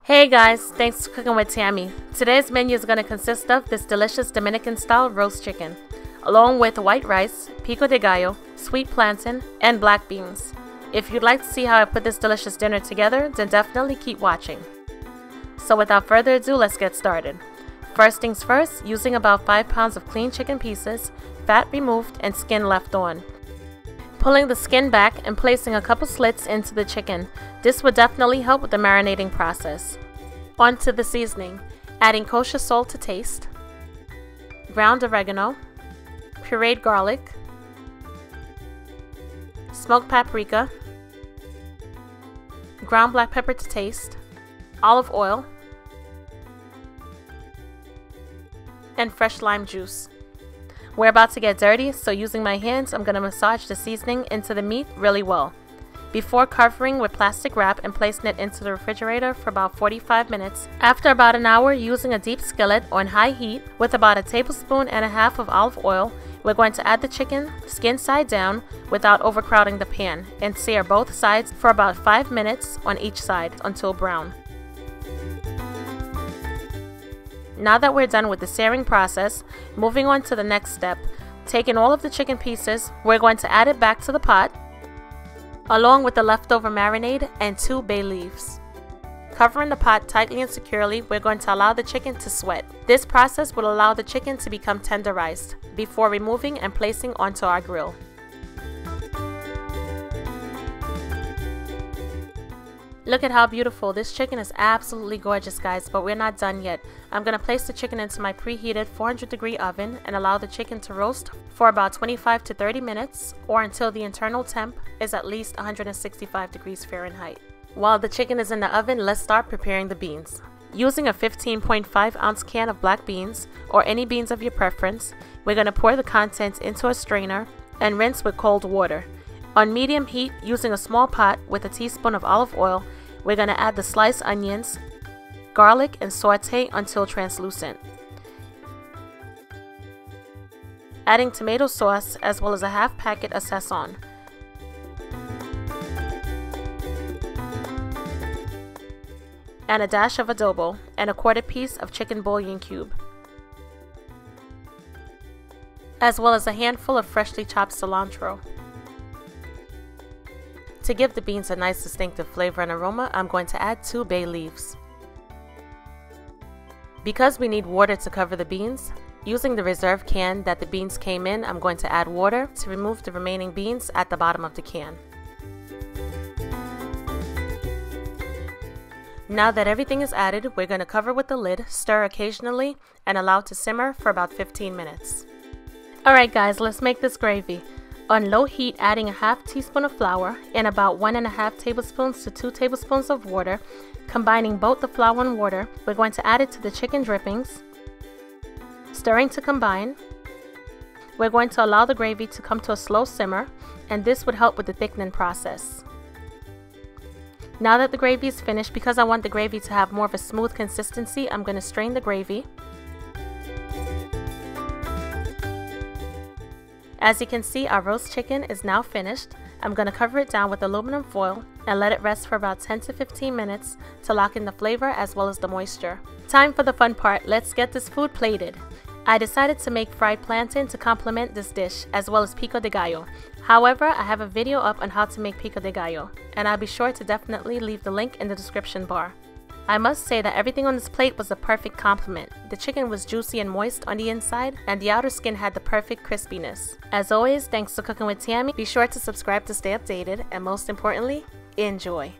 Hey guys, thanks for cooking with Tammy. Today's menu is going to consist of this delicious Dominican style roast chicken, along with white rice, pico de gallo, sweet plantain, and black beans. If you'd like to see how I put this delicious dinner together, then definitely keep watching. So without further ado, let's get started. First things first, using about 5 pounds of clean chicken pieces, fat removed and skin left on. Pulling the skin back and placing a couple slits into the chicken. This would definitely help with the marinating process. On to the seasoning, adding kosher salt to taste, ground oregano, pureed garlic, smoked paprika, ground black pepper to taste, olive oil, and fresh lime juice. We're about to get dirty, so using my hands, I'm going to massage the seasoning into the meat really well, before covering with plastic wrap and placing it into the refrigerator for about 45 minutes. After about an hour, using a deep skillet on high heat with about 1.5 tablespoons of olive oil, we're going to add the chicken, skin side down, without overcrowding the pan, and sear both sides for about 5 minutes on each side until brown. Now that we're done with the searing process, moving on to the next step. Taking all of the chicken pieces, we're going to add it back to the pot, along with the leftover marinade and 2 bay leaves. Covering the pot tightly and securely, we're going to allow the chicken to sweat. This process will allow the chicken to become tenderized before removing and placing onto our grill. Look at how beautiful. This chicken is absolutely gorgeous, guys, but we're not done yet. I'm going to place the chicken into my preheated 400-degree oven and allow the chicken to roast for about 25 to 30 minutes or until the internal temp is at least 165 degrees Fahrenheit. While the chicken is in the oven, let's start preparing the beans. Using a 15.5-ounce can of black beans or any beans of your preference, we're going to pour the contents into a strainer and rinse with cold water. On medium heat, using a small pot with a teaspoon of olive oil, we're going to add the sliced onions, garlic, and saute until translucent. Adding tomato sauce as well as a half packet of sazon. And a dash of adobo and a 1/4 piece of chicken bouillon cube. As well as a handful of freshly chopped cilantro. To give the beans a nice distinctive flavor and aroma, I'm going to add 2 bay leaves. Because we need water to cover the beans, using the reserve can that the beans came in, I'm going to add water to remove the remaining beans at the bottom of the can. Now that everything is added, we're going to cover with the lid, stir occasionally, and allow to simmer for about 15 minutes. Alright guys, let's make this gravy. On low heat, adding a 1/2 teaspoon of flour and about 1.5 tablespoons to 2 tablespoons of water. Combining both the flour and water, we're going to add it to the chicken drippings. Stirring to combine. We're going to allow the gravy to come to a slow simmer, and this would help with the thickening process. Now that the gravy is finished, because I want the gravy to have more of a smooth consistency, I'm going to strain the gravy. As you can see, our roast chicken is now finished. I'm going to cover it down with aluminum foil and let it rest for about 10 to 15 minutes to lock in the flavor as well as the moisture. Time for the fun part. Let's get this food plated. I decided to make fried plantain to complement this dish, as well as pico de gallo. However, I have a video up on how to make pico de gallo, and I'll be sure to definitely leave the link in the description bar. I must say that everything on this plate was a perfect complement. The chicken was juicy and moist on the inside, and the outer skin had the perfect crispiness. As always, thanks for cooking with Tammy. Be sure to subscribe to stay updated, and most importantly, enjoy.